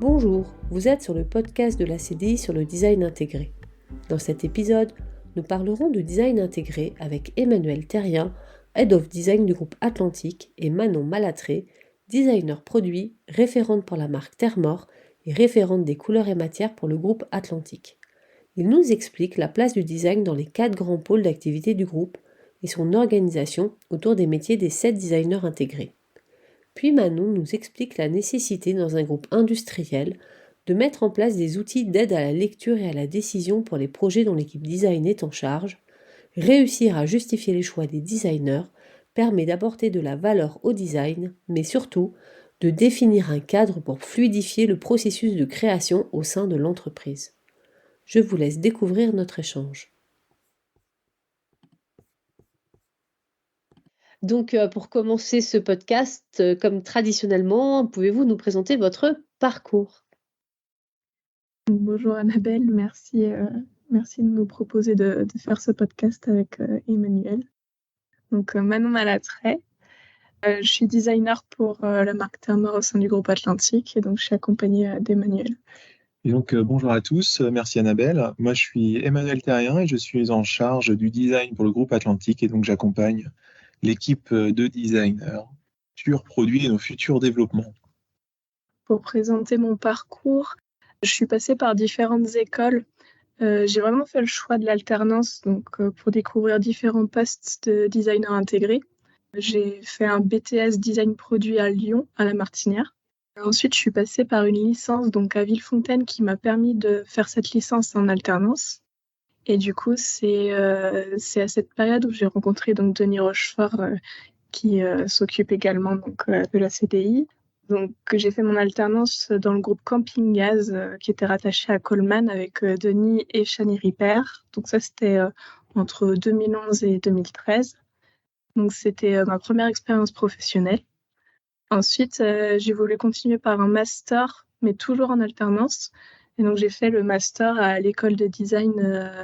Bonjour, vous êtes sur le podcast de la CDI sur le design intégré. Dans cet épisode, nous parlerons de design intégré avec Emmanuelle Terrien, Head of Design du groupe Atlantique, et Manon Malatré, designer produit, référente pour la marque Termor et référente des couleurs et matières pour le groupe Atlantique. Ils nous expliquent la place du design dans les 4 grands pôles d'activité du groupe et son organisation autour des métiers des 7 designers intégrés. Puis Manon nous explique la nécessité dans un groupe industriel de mettre en place des outils d'aide à la lecture et à la décision pour les projets dont l'équipe design est en charge. Réussir à justifier les choix des designers permet d'apporter de la valeur au design, mais surtout de définir un cadre pour fluidifier le processus de création au sein de l'entreprise. Je vous laisse découvrir notre échange. Donc, pour commencer ce podcast, comme traditionnellement, pouvez-vous nous présenter votre parcours ? Bonjour Annabelle, merci de nous proposer de faire ce podcast avec Emmanuelle. Donc Manon Malatré, je suis designer pour la marque Termor au sein du groupe Atlantique et donc je suis accompagnée d'Emmanuelle. Et donc bonjour à tous, merci Annabelle. Moi je suis Emmanuelle Terrien et je suis en charge du design pour le groupe Atlantique et donc j'accompagne l'équipe de designers sur produits et nos futurs développements. Pour présenter mon parcours, je suis passée par différentes écoles. J'ai vraiment fait le choix de l'alternance donc, pour découvrir différents postes de designer intégré. J'ai fait un BTS design produit à Lyon, à la Martinière. Ensuite, je suis passée par une licence donc à Villefontaine qui m'a permis de faire cette licence en alternance. Et du coup, c'est à cette période où j'ai rencontré donc Denis Rochefort qui s'occupe également donc, de la CDI. Donc, j'ai fait mon alternance dans le groupe Camping Gaz qui était rattaché à Coleman avec Denis et Chani Ripper. Donc ça, c'était entre 2011 et 2013. Donc, c'était ma première expérience professionnelle. Ensuite, j'ai voulu continuer par un master, mais toujours en alternance. Et donc, j'ai fait le master à l'école de design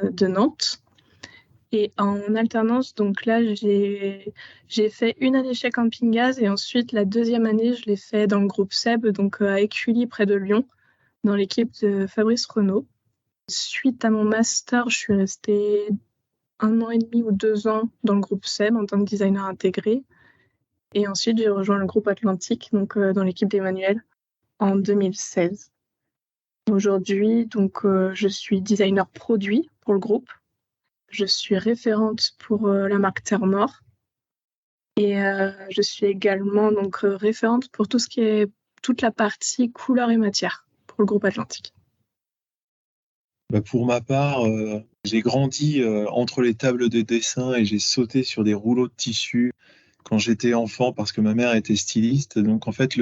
de Nantes. Et en alternance, donc là, j'ai fait une année chez Camping Gaz et ensuite, la deuxième année, je l'ai fait dans le groupe SEB, donc à Écully, près de Lyon, dans l'équipe de Fabrice Renaud. Suite à mon master, je suis restée 1 an et demi ou 2 ans dans le groupe SEB en tant que designer intégré. Et ensuite, j'ai rejoint le groupe Atlantique, donc dans l'équipe d'Emmanuelle, en 2016. Aujourd'hui, donc, je suis designer produit pour le groupe. Je suis référente pour la marque Termor. Et je suis également donc, référente pour tout ce qui est toute la partie couleurs et matières pour le groupe Atlantique. Pour ma part, j'ai grandi entre les tables de dessin et j'ai sauté sur des rouleaux de tissu quand j'étais enfant parce que ma mère était styliste. Donc en fait,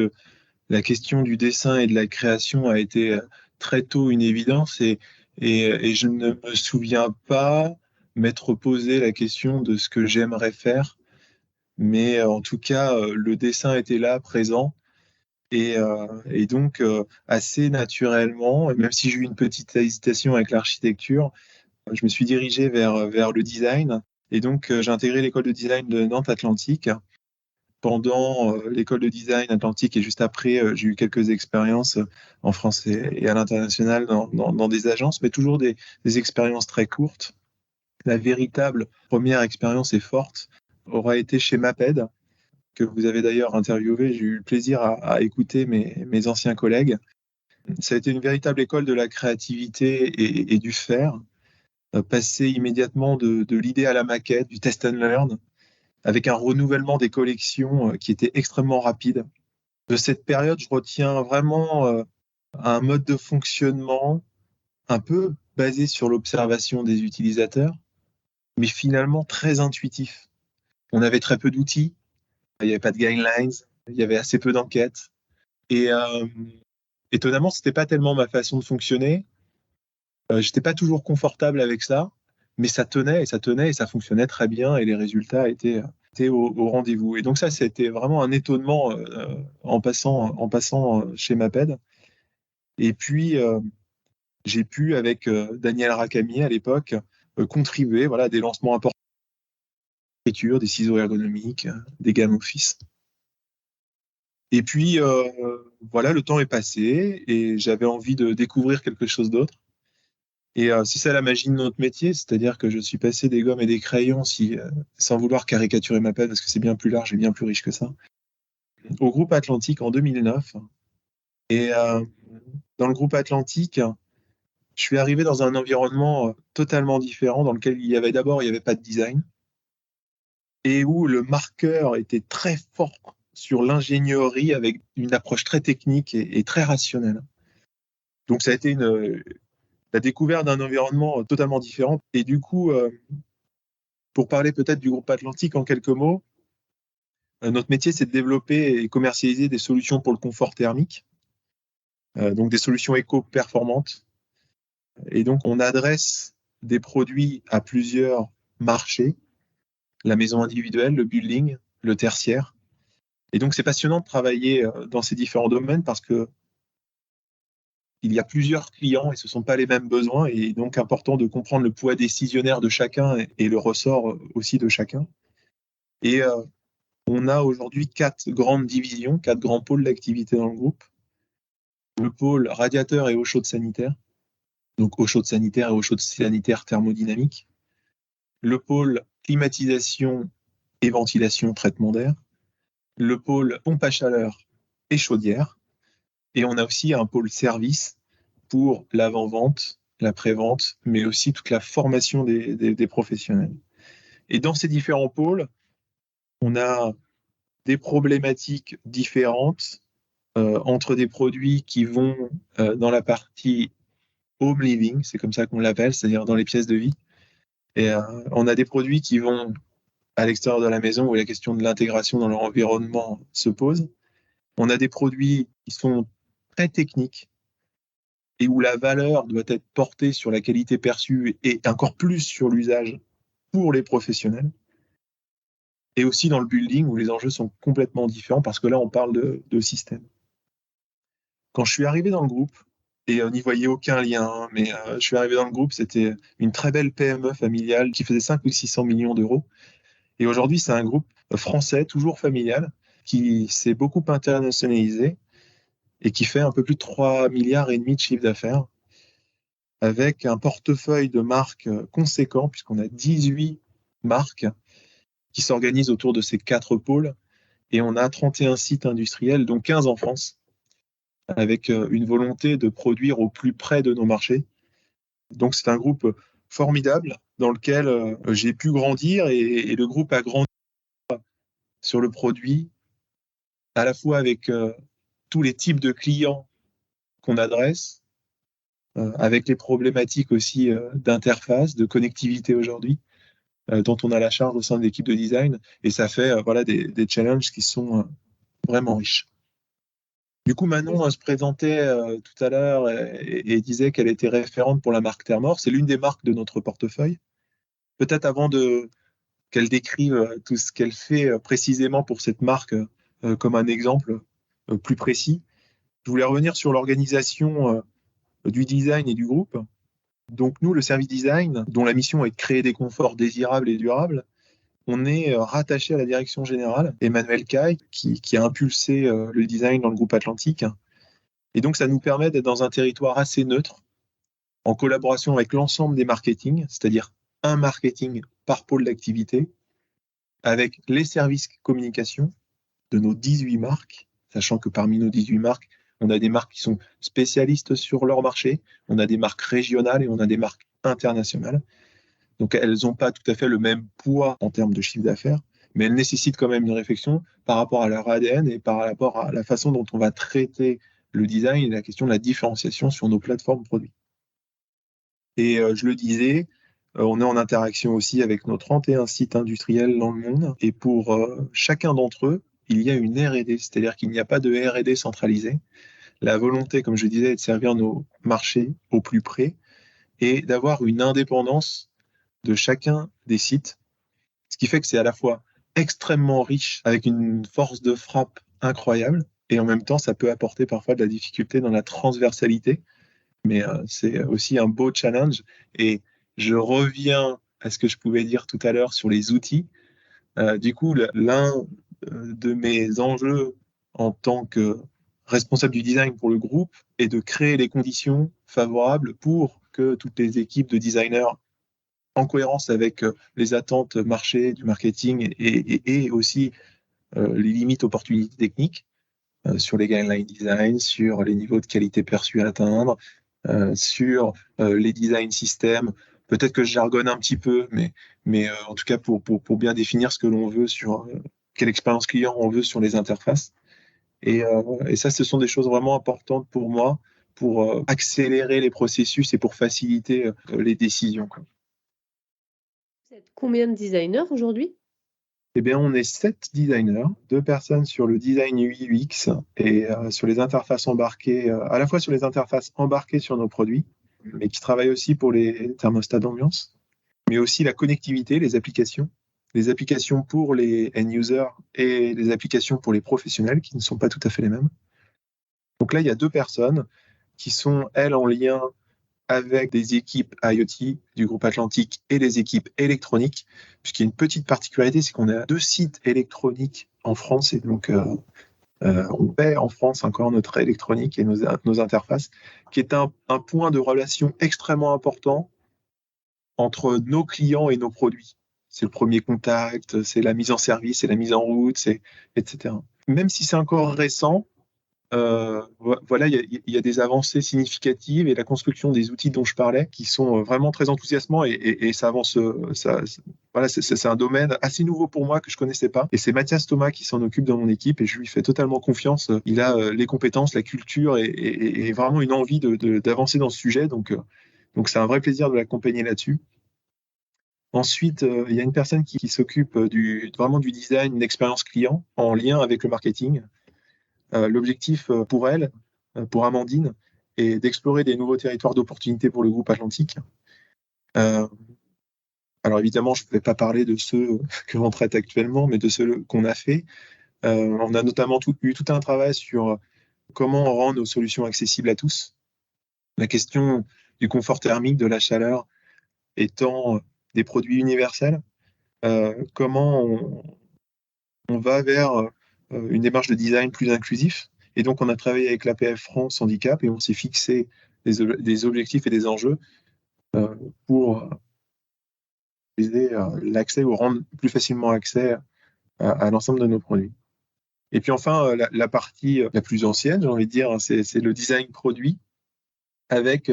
la question du dessin et de la création a été très tôt une évidence et je ne me souviens pas m'être posé la question de ce que j'aimerais faire. Mais en tout cas, le dessin était là, présent. Et donc, assez naturellement, même si j'ai eu une petite hésitation avec l'architecture, je me suis dirigé vers le design. Et donc, j'ai intégré l'école de design de Nantes Atlantique. Pendant l'école de design Atlantique et juste après, j'ai eu quelques expériences en France et à l'international dans des agences, mais toujours des expériences très courtes. La véritable première expérience et forte aura été chez Maped, que vous avez d'ailleurs interviewé. J'ai eu le plaisir à écouter mes anciens collègues. Ça a été une véritable école de la créativité et du faire, passer immédiatement de l'idée à la maquette, du test and learn, avec un renouvellement des collections qui était extrêmement rapide. De cette période, je retiens vraiment un mode de fonctionnement un peu basé sur l'observation des utilisateurs, mais finalement très intuitif. On avait très peu d'outils, il n'y avait pas de guidelines, il y avait assez peu d'enquêtes. Et étonnamment, ce n'était pas tellement ma façon de fonctionner. Je n'étais pas toujours confortable avec ça, mais ça tenait et ça fonctionnait très bien et les résultats étaient au rendez-vous. Et donc ça, c'était vraiment un étonnement en passant chez Maped. Et puis, j'ai pu, avec Daniel Rakami à l'époque, contribuer à des lancements importants, des ciseaux ergonomiques, des gammes Office. Et puis, voilà, le temps est passé et j'avais envie de découvrir quelque chose d'autre. Et c'est ça la magie de notre métier, c'est-à-dire que je suis passé des gommes et des crayons, sans vouloir caricaturer ma peine, parce que c'est bien plus large et bien plus riche que ça, au groupe Atlantique en 2009. Et dans le groupe Atlantique, je suis arrivé dans un environnement totalement différent, dans lequel il y avait pas de design, et où le marqueur était très fort sur l'ingénierie, avec une approche très technique et très rationnelle. Donc ça a été la découverte d'un environnement totalement différent. Et du coup, pour parler peut-être du groupe Atlantique en quelques mots, notre métier, c'est de développer et commercialiser des solutions pour le confort thermique, donc des solutions éco-performantes. Et donc, on adresse des produits à plusieurs marchés, la maison individuelle, le building, le tertiaire. Et donc, c'est passionnant de travailler dans ces différents domaines parce que il y a plusieurs clients et ce ne sont pas les mêmes besoins, et donc important de comprendre le poids décisionnaire de chacun et le ressort aussi de chacun. Et on a aujourd'hui 4 grandes divisions, 4 grands pôles d'activité dans le groupe. Le pôle radiateur et eau chaude sanitaire, donc eau chaude sanitaire et eau chaude sanitaire thermodynamique. Le pôle climatisation et ventilation, traitement d'air. Le pôle pompe à chaleur et chaudière. Et on a aussi un pôle service pour l'avant-vente, la pré-vente, mais aussi toute la formation des professionnels. Et dans ces différents pôles, on a des problématiques différentes entre des produits qui vont dans la partie home living, c'est comme ça qu'on l'appelle, c'est-à-dire dans les pièces de vie. Et on a des produits qui vont à l'extérieur de la maison, où la question de l'intégration dans leur environnement se pose. On a des produits qui sont très techniques et où la valeur doit être portée sur la qualité perçue et encore plus sur l'usage pour les professionnels. Et aussi dans le building, où les enjeux sont complètement différents, parce que là, on parle de système. Quand je suis arrivé dans le groupe, et on n'y voyait aucun lien, mais je suis arrivé dans le groupe, c'était une très belle PME familiale qui faisait 500 ou 600 millions d'euros. Et aujourd'hui, c'est un groupe français, toujours familial, qui s'est beaucoup internationalisé et qui fait un peu plus de 3,5 milliards de chiffre d'affaires, avec un portefeuille de marques conséquent, puisqu'on a 18 marques qui s'organisent autour de ces 4 pôles, et on a 31 sites industriels, dont 15 en France, avec une volonté de produire au plus près de nos marchés. Donc c'est un groupe formidable dans lequel j'ai pu grandir, et le groupe a grandi sur le produit, à la fois avec tous les types de clients qu'on adresse, avec les problématiques aussi d'interface, de connectivité aujourd'hui, dont on a la charge au sein de l'équipe de design, et ça fait des challenges qui sont vraiment riches. Du coup, Manon se présentait tout à l'heure et disait qu'elle était référente pour la marque Thermor. C'est l'une des marques de notre portefeuille. Peut-être avant qu'elle décrive tout ce qu'elle fait précisément pour cette marque comme un exemple plus précis, je voulais revenir sur l'organisation du design et du groupe. Donc nous, le service design, dont la mission est de créer des conforts désirables et durables, on est rattaché à la direction générale, Emmanuel Caille, qui a impulsé le design dans le groupe Atlantique. Et donc, ça nous permet d'être dans un territoire assez neutre, en collaboration avec l'ensemble des marketing, c'est-à-dire un marketing par pôle d'activité, avec les services communication de nos 18 marques, sachant que parmi nos 18 marques, on a des marques qui sont spécialistes sur leur marché, on a des marques régionales et on a des marques internationales. Donc, elles n'ont pas tout à fait le même poids en termes de chiffre d'affaires, mais elles nécessitent quand même une réflexion par rapport à leur ADN et par rapport à la façon dont on va traiter le design et la question de la différenciation sur nos plateformes produits. Et je le disais, on est en interaction aussi avec nos 31 sites industriels dans le monde. Et pour chacun d'entre eux, il y a une R&D, c'est-à-dire qu'il n'y a pas de R&D centralisée. La volonté, comme je disais, est de servir nos marchés au plus près et d'avoir une indépendance de chacun des sites, ce qui fait que c'est à la fois extrêmement riche, avec une force de frappe incroyable, et en même temps, ça peut apporter parfois de la difficulté dans la transversalité, mais c'est aussi un beau challenge. Et je reviens à ce que je pouvais dire tout à l'heure sur les outils. Du coup, l'un de mes enjeux en tant que responsable du design pour le groupe est de créer les conditions favorables pour que toutes les équipes de designers, en cohérence avec les attentes marché, du marketing et aussi les limites opportunités techniques sur les guidelines design, sur les niveaux de qualité perçus à atteindre, sur les design systems. Peut-être que je jargonne un petit peu, mais en tout cas pour bien définir ce que l'on veut sur quelle expérience client on veut sur les interfaces. Et ça, ce sont des choses vraiment importantes pour moi, pour accélérer les processus et pour faciliter les décisions, quoi. Vous êtes combien de designers aujourd'hui? Eh bien, on est 7 designers, 2 personnes sur le design UI UX et sur les interfaces embarquées, à la fois sur les interfaces embarquées sur nos produits, mais qui travaillent aussi pour les thermostats d'ambiance, mais aussi la connectivité, les applications pour les end-users et les applications pour les professionnels qui ne sont pas tout à fait les mêmes. Donc là, il y a 2 personnes qui sont, elles, en lien avec des équipes IoT du groupe Atlantique et les équipes électroniques, puisqu'il y a une petite particularité, c'est qu'on a 2 sites électroniques en France, et donc on paie en France encore notre électronique et nos interfaces, qui est un point de relation extrêmement important entre nos clients et nos produits. C'est le premier contact, c'est la mise en service, c'est la mise en route, etc. Même si c'est encore récent, voilà, il y a des avancées significatives et la construction des outils dont je parlais qui sont vraiment très enthousiasmants et ça avance. Voilà, c'est un domaine assez nouveau pour moi que je connaissais pas. Et c'est Mathias Thomas qui s'en occupe dans mon équipe et je lui fais totalement confiance. Il a les compétences, la culture et vraiment une envie d'avancer dans ce sujet. Donc c'est un vrai plaisir de l'accompagner là-dessus. Ensuite, il y a une personne qui s'occupe vraiment du design d'expérience client en lien avec le marketing. L'objectif pour elle, pour Amandine, est d'explorer des nouveaux territoires d'opportunités pour le groupe Atlantique. Alors évidemment, je ne pouvais pas parler de ceux que l'on traite actuellement, mais de ceux qu'on a fait. On a notamment eu tout un travail sur comment on rend nos solutions accessibles à tous. La question du confort thermique, de la chaleur, étant des produits universels. Comment on va vers une démarche de design plus inclusif. Et donc, on a travaillé avec l'APF France Handicap et on s'est fixé des objectifs et des enjeux pour aider l'accès ou rendre plus facilement accès à l'ensemble de nos produits. Et puis enfin, la partie la plus ancienne, j'ai envie de dire, c'est le design produit avec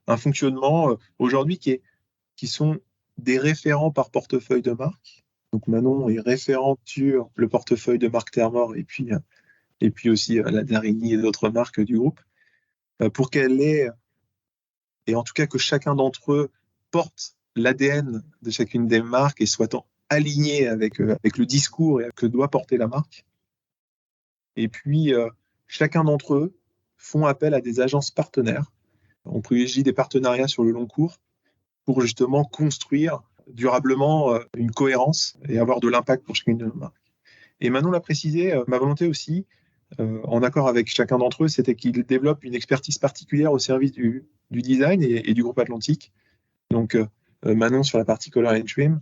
un fonctionnement aujourd'hui qui sont des référents par portefeuille de marque. Donc Manon est référente sur le portefeuille de marque Thermor et puis aussi la Darini et d'autres marques du groupe, pour qu'elle ait, et en tout cas que chacun d'entre eux porte l'ADN de chacune des marques et soit aligné avec le discours que doit porter la marque. Et puis, chacun d'entre eux font appel à des agences partenaires. On privilégie des partenariats sur le long cours pour justement construire durablement une cohérence et avoir de l'impact pour chacune de nos marques. Et Manon l'a précisé, ma volonté aussi, en accord avec chacun d'entre eux, c'était qu'ils développent une expertise particulière au service du design et du groupe Atlantique. Donc, Manon sur la partie Color and Trim,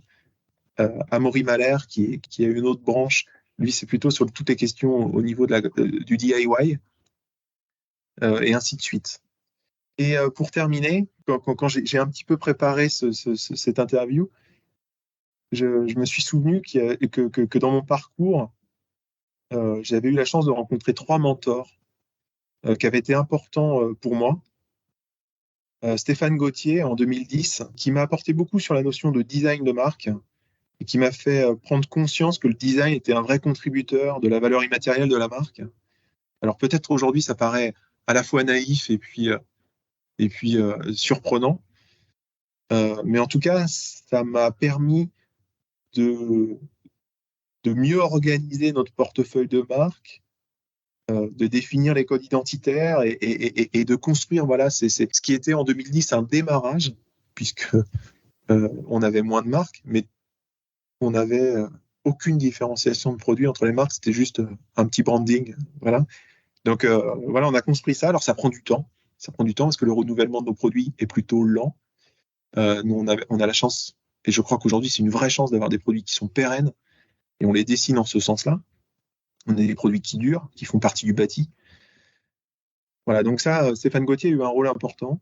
Amaury Mahler qui a une autre branche, lui c'est plutôt sur toutes les questions au niveau du DIY, et ainsi de suite. Et pour terminer, quand j'ai un petit peu préparé cette interview, je me suis souvenu que dans mon parcours, j'avais eu la chance de rencontrer 3 mentors qui avaient été importants pour moi. Stéphane Gauthier, en 2010, qui m'a apporté beaucoup sur la notion de design de marque et qui m'a fait prendre conscience que le design était un vrai contributeur de la valeur immatérielle de la marque. Alors peut-être aujourd'hui, ça paraît à la fois naïf et puis surprenant. Mais en tout cas, ça m'a permis de mieux organiser notre portefeuille de marque, de définir les codes identitaires et de construire, voilà, c'est ce qui était en 2010 un démarrage, puisque on avait moins de marques, mais on n'avait aucune différenciation de produits entre les marques, c'était juste un petit branding, voilà. Donc voilà, on a construit ça. Alors ça prend du temps parce que le renouvellement de nos produits est plutôt lent. Nous, on a la chance, et je crois qu'aujourd'hui c'est une vraie chance d'avoir des produits qui sont pérennes et on les dessine en ce sens-là. On a des produits qui durent, qui font partie du bâti. Voilà, donc ça, Stéphane Gauthier a eu un rôle important.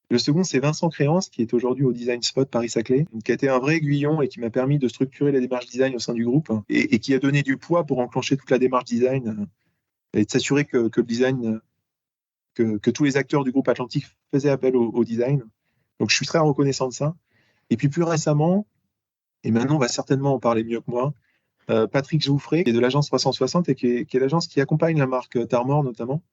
Le second, c'est Vincent Créance, qui est aujourd'hui au Design Spot Paris-Saclay, qui a été un vrai aiguillon et qui m'a permis de structurer la démarche design au sein du groupe et qui a donné du poids pour enclencher toute la démarche design et de s'assurer que le design, que tous les acteurs du groupe Atlantique faisaient appel au design. Donc, je suis très reconnaissant de ça. Et puis, plus récemment, et Manon va certainement en parler mieux que moi, Patrick Jouffret, qui est de l'agence 360 et qui est l'agence qui accompagne la marque Tarmor notamment.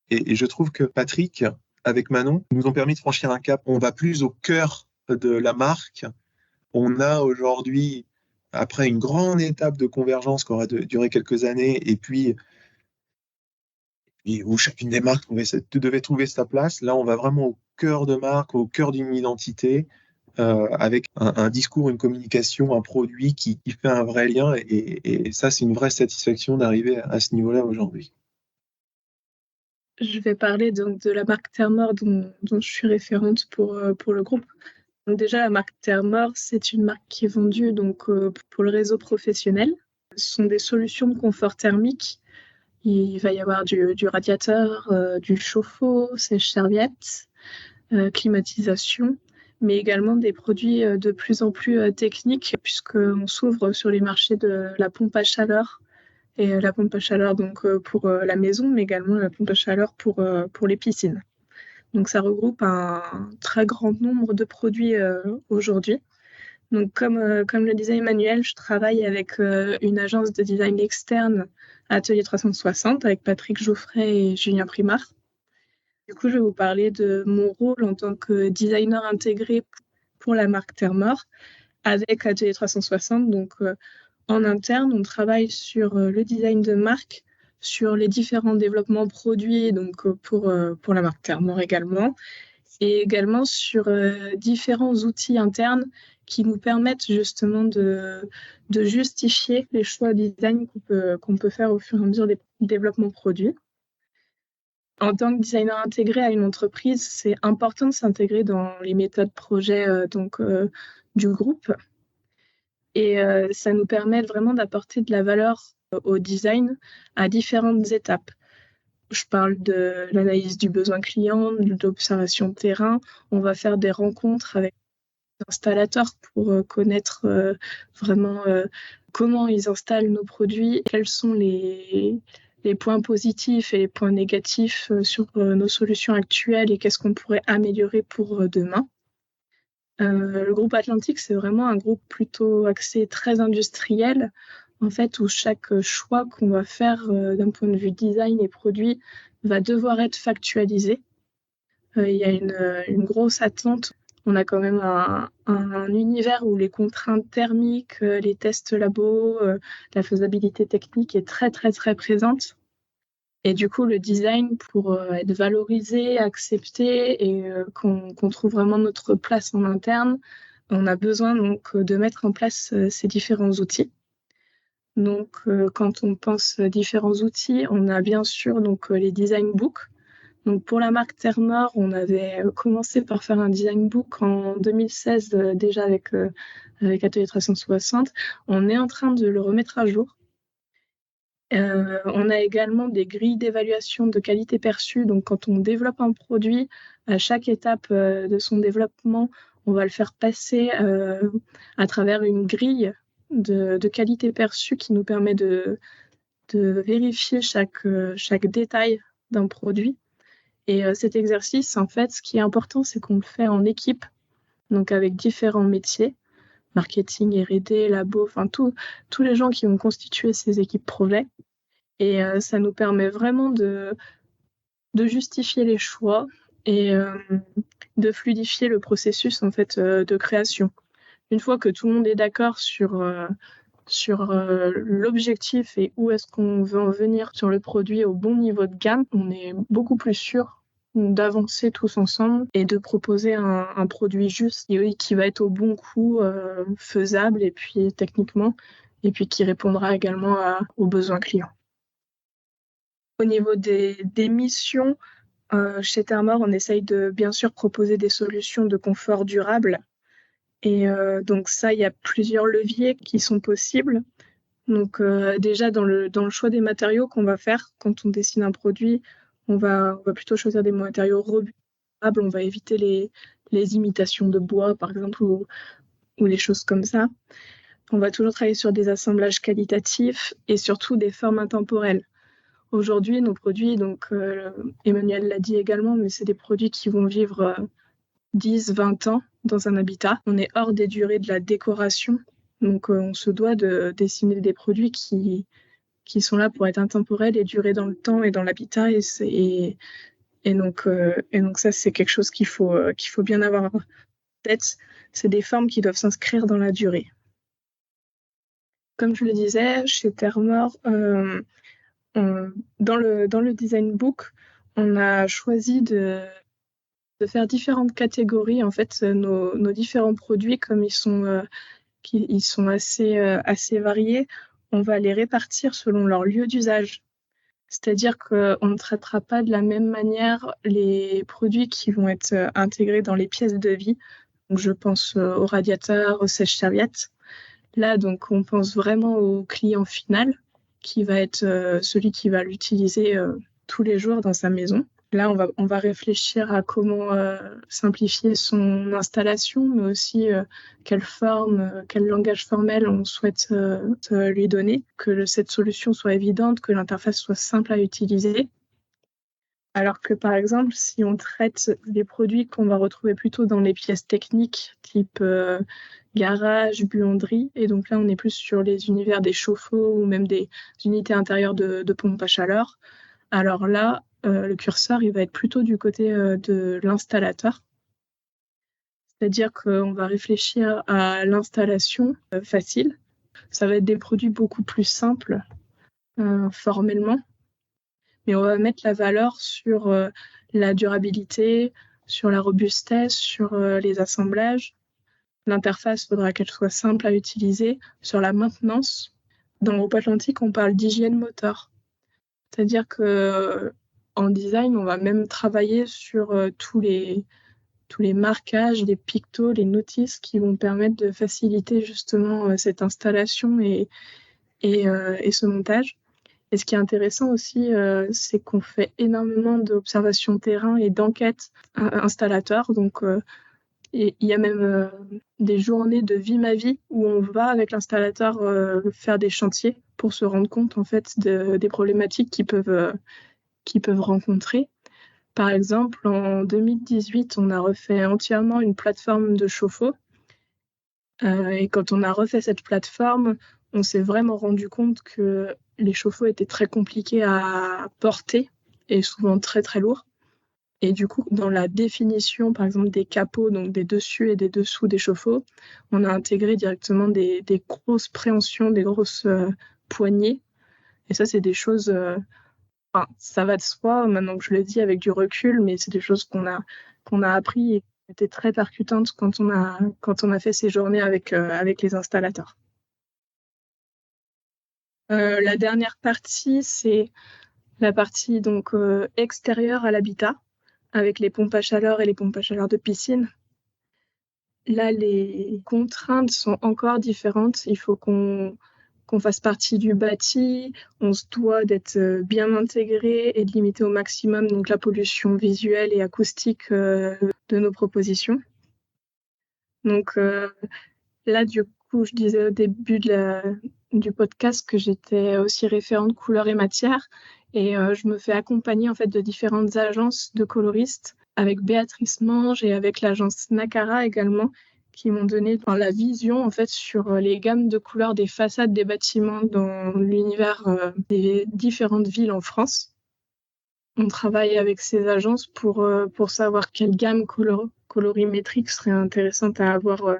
Et je trouve que Patrick, avec Manon, nous ont permis de franchir un cap. On va plus au cœur de la marque. On a aujourd'hui, après une grande étape de convergence qui aura duré quelques années, et puis où chacune des marques devait trouver sa place, là on va vraiment au cœur de marque, au cœur d'une identité, avec un discours, une communication, un produit qui fait un vrai lien. Et ça, c'est une vraie satisfaction d'arriver à ce niveau-là aujourd'hui. Je vais parler donc de la marque Thermor dont je suis référente pour le groupe. Donc déjà, la marque Thermor, c'est une marque qui est vendue donc, pour le réseau professionnel. Ce sont des solutions de confort thermique. Il va y avoir du radiateur, du chauffe-eau, sèche-serviette, climatisation, mais également des produits de plus en plus techniques puisqu'on s'ouvre sur les marchés de la pompe à chaleur. Et la pompe à chaleur donc, pour la maison, mais également la pompe à chaleur pour les piscines. Donc ça regroupe un très grand nombre de produits aujourd'hui. Donc comme le disait Emmanuel, je travaille avec une agence de design externe, Atelier 360, avec Patrick Jouffret et Julien Primard. Du coup, je vais vous parler de mon rôle en tant que designer intégré pour la marque Thermor avec Atelier 360. Donc en interne, on travaille sur le design de marque, sur les différents développements produits, donc pour la marque Thermor également, et également sur différents outils internes qui nous permettent justement de justifier les choix design qu'on peut faire au fur et à mesure des développements produits. En tant que designer intégré à une entreprise, c'est important de s'intégrer dans les méthodes projet du groupe. Et ça nous permet vraiment d'apporter de la valeur au design à différentes étapes. Je parle de l'analyse du besoin client, de l'observation de terrain. On va faire des rencontres avec les installateurs pour connaître vraiment comment ils installent nos produits, quels sont les points positifs et les points négatifs sur nos solutions actuelles et qu'est-ce qu'on pourrait améliorer pour demain. Le groupe Atlantique, c'est vraiment un groupe plutôt axé très industriel, en fait, où chaque choix qu'on va faire d'un point de vue design et produit va devoir être factualisé. Il y a une grosse attente. On a quand même un univers où les contraintes thermiques, les tests labo, la faisabilité technique est très, très, très présente. Et du coup, le design, pour être valorisé, accepté et qu'on trouve vraiment notre place en interne, on a besoin donc de mettre en place ces différents outils. Donc, quand on pense différents outils, on a bien sûr donc, les design books. Donc, pour la marque Thermor, on avait commencé par faire un design book en 2016 déjà avec Atelier 360. On est en train de le remettre à jour. On a également des grilles d'évaluation de qualité perçue. Donc, quand on développe un produit, à chaque étape de son développement, on va le faire passer à travers une grille de qualité perçue qui nous permet de vérifier chaque détail d'un produit. Et cet exercice, en fait, ce qui est important, c'est qu'on le fait en équipe, donc avec différents métiers, marketing, R&D, labo, enfin tous les gens qui vont constituer ces équipes projet. Et ça nous permet vraiment de justifier les choix et de fluidifier le processus en fait, de création. Une fois que tout le monde est d'accord sur l'objectif et où est-ce qu'on veut en venir sur le produit au bon niveau de gamme, on est beaucoup plus sûr d'avancer tous ensemble et de proposer un produit juste qui va être au bon coût, faisable et puis techniquement, et puis qui répondra également aux besoins clients. Au niveau des missions, chez Thermor, on essaye de bien sûr proposer des solutions de confort durable. Et donc ça, il y a plusieurs leviers qui sont possibles. Donc déjà dans le choix des matériaux qu'on va faire quand on dessine un produit, on va plutôt choisir des matériaux robustes. On va éviter les imitations de bois par exemple ou les choses comme ça. On va toujours travailler sur des assemblages qualitatifs et surtout des formes intemporelles. Aujourd'hui, nos produits, donc Emmanuel l'a dit également, mais c'est des produits qui vont vivre 10, 20 ans dans un habitat. On est hors des durées de la décoration, donc on se doit de dessiner des produits qui sont là pour être intemporels et durer dans le temps et dans l'habitat. Et donc ça, c'est quelque chose qu'il faut bien avoir en tête. C'est des formes qui doivent s'inscrire dans la durée. Comme je le disais, chez Terremore, dans le design book, on a choisi de faire différentes catégories. En fait, nos différents produits, comme ils sont assez variés, on va les répartir selon leur lieu d'usage. C'est-à-dire qu'on ne traitera pas de la même manière les produits qui vont être intégrés dans les pièces de vie. Donc, je pense aux radiateurs, aux sèche-serviettes. Là, donc, on pense vraiment au client final, qui va être celui qui va l'utiliser tous les jours dans sa maison. Là, on va réfléchir à comment simplifier son installation, mais aussi quelle forme, quel langage formel on souhaite lui donner, que cette solution soit évidente, que l'interface soit simple à utiliser. Alors que par exemple, si on traite des produits qu'on va retrouver plutôt dans les pièces techniques, type garage, buanderie, et donc là on est plus sur les univers des chauffe-eau ou même des unités intérieures de pompe à chaleur, alors là, le curseur il va être plutôt du côté de l'installateur. C'est-à-dire qu'on va réfléchir à l'installation facile. Ça va être des produits beaucoup plus simples formellement, mais on va mettre la valeur sur la durabilité, sur la robustesse, sur les assemblages. L'interface, il faudra qu'elle soit simple à utiliser. Sur la maintenance, dans le groupe Atlantique, on parle d'hygiène moteur. C'est-à-dire qu'en design, on va même travailler sur tous les marquages, les pictos, les notices qui vont permettre de faciliter justement cette installation et ce montage. Et ce qui est intéressant aussi, c'est qu'on fait énormément d'observations terrain et d'enquêtes installateurs. Donc, il y a même des journées de vie ma vie où on va avec l'installateur faire des chantiers pour se rendre compte en fait des problématiques qu'ils peuvent rencontrer. Par exemple, en 2018, on a refait entièrement une plateforme de chauffe-eau. Et quand on a refait cette plateforme, on s'est vraiment rendu compte que les chauffe-eau étaient très compliqués à porter et souvent très très lourds. Et du coup, dans la définition, par exemple, des capots, donc des dessus et des dessous des chauffe-eau, on a intégré directement des grosses préhensions, des grosses poignées. Et ça, c'est des choses... Enfin, ça va de soi, maintenant que je le dis avec du recul, mais c'est des choses qu'on a appris et qui étaient très percutantes quand on a fait ces journées avec les installateurs. La dernière partie, c'est la partie donc extérieure à l'habitat, avec les pompes à chaleur et les pompes à chaleur de piscine. Là, les contraintes sont encore différentes. Il faut qu'on fasse partie du bâti, on se doit d'être bien intégré et de limiter au maximum donc, la pollution visuelle et acoustique de nos propositions. Donc là, du coup, je disais au début du podcast que j'étais aussi référente couleur et matière et je me fais accompagner en fait de différentes agences de coloristes avec Béatrice Mange et avec l'agence Nakara également, qui m'ont donné la vision en fait sur les gammes de couleurs des façades des bâtiments dans l'univers des différentes villes en France. On travaille avec ces agences pour savoir quelle gamme colorimétrique serait intéressante à avoir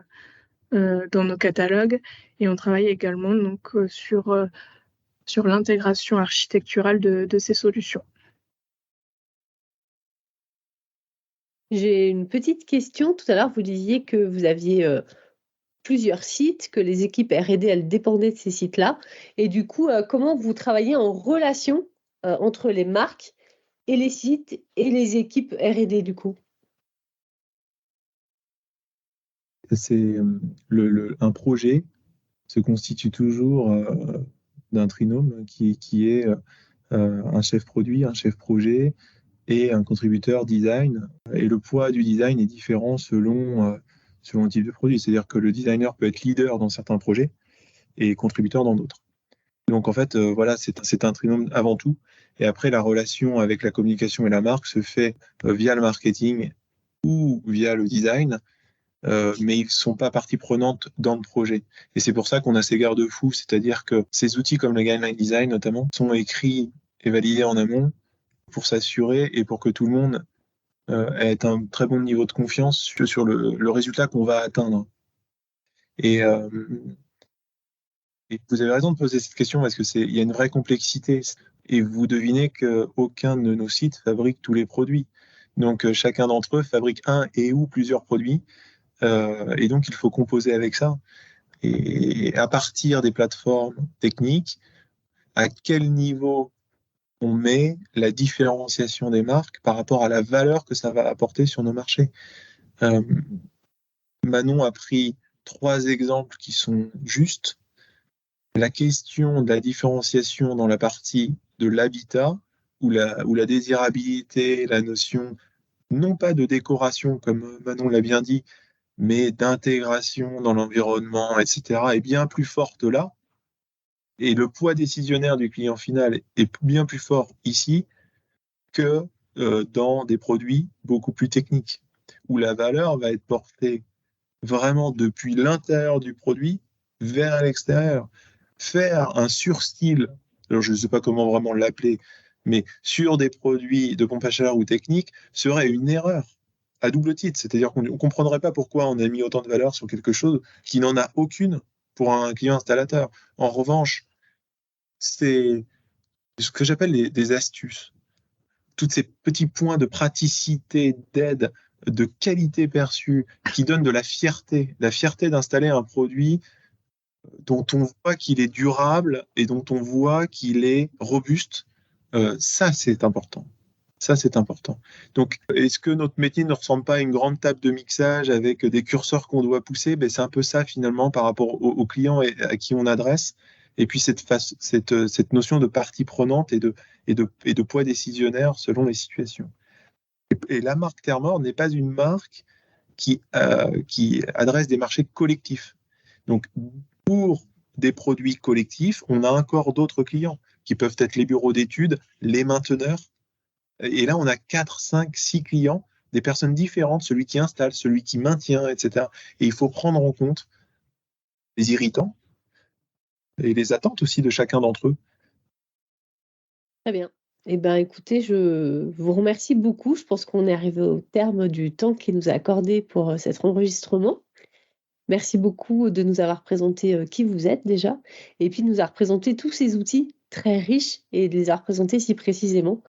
dans nos catalogues. Et on travaille également donc, sur l'intégration architecturale de ces solutions. J'ai une petite question. Tout à l'heure, vous disiez que vous aviez plusieurs sites, que les équipes R&D, elles dépendaient de ces sites-là. Et du coup, comment vous travaillez en relation entre les marques et les sites et les équipes R&D du coup? C'est un projet se constitue toujours d'un trinôme qui est un chef produit, un chef projet et un contributeur design. Et le poids du design est différent selon le type de produit. C'est-à-dire que le designer peut être leader dans certains projets et contributeur dans d'autres. Donc en fait, voilà, c'est un trinôme avant tout. Et après, la relation avec la communication et la marque se fait via le marketing ou via le design, mais ils ne sont pas partie prenante dans le projet. Et c'est pour ça qu'on a ces garde-fous, c'est-à-dire que ces outils comme le guideline design notamment sont écrits et validés en amont pour s'assurer et pour que tout le monde ait un très bon niveau de confiance sur le résultat qu'on va atteindre. Et vous avez raison de poser cette question parce qu'il y a une vraie complexité. Et vous devinez qu'aucun de nos sites fabrique tous les produits. Donc chacun d'entre eux fabrique un et ou plusieurs produits. Et donc il faut composer avec ça. Et à partir des plateformes techniques, à quel niveau on met la différenciation des marques par rapport à la valeur que ça va apporter sur nos marchés. Manon a pris 3 exemples qui sont justes. La question de la différenciation dans la partie de l'habitat, où la désirabilité, la notion non pas de décoration, comme Manon l'a bien dit, mais d'intégration dans l'environnement, etc., est bien plus forte là. Et le poids décisionnaire du client final est bien plus fort ici que dans des produits beaucoup plus techniques, où la valeur va être portée vraiment depuis l'intérieur du produit vers l'extérieur. Faire un surstyle, alors je ne sais pas comment vraiment l'appeler, mais sur des produits de pompe à chaleur ou technique, serait une erreur à double titre. C'est-à-dire qu'on ne comprendrait pas pourquoi on a mis autant de valeur sur quelque chose qui n'en a aucune pour un client installateur. En revanche, c'est ce que j'appelle des astuces. Tous ces petits points de praticité, d'aide, de qualité perçue, qui donnent de la fierté d'installer un produit dont on voit qu'il est durable et dont on voit qu'il est robuste. Ça, c'est important. Ça, c'est important. Donc, est-ce que notre métier ne ressemble pas à une grande table de mixage avec des curseurs qu'on doit pousser? Ben, c'est un peu ça, finalement, par rapport aux clients à qui on adresse. Et puis, cette notion de partie prenante et de poids décisionnaire selon les situations. Et la marque Thermor n'est pas une marque qui adresse des marchés collectifs. Donc, pour des produits collectifs, on a encore d'autres clients qui peuvent être les bureaux d'études, les mainteneurs. Et là, on a 4, 5, 6 clients, des personnes différentes, celui qui installe, celui qui maintient, etc. Et il faut prendre en compte les irritants et les attentes aussi de chacun d'entre eux. Très bien. Eh bien, écoutez, je vous remercie beaucoup. Je pense qu'on est arrivé au terme du temps qui nous a accordé pour cet enregistrement. Merci beaucoup de nous avoir présenté qui vous êtes déjà, et puis de nous avoir présenté tous ces outils très riches et de les avoir présentés si précisément.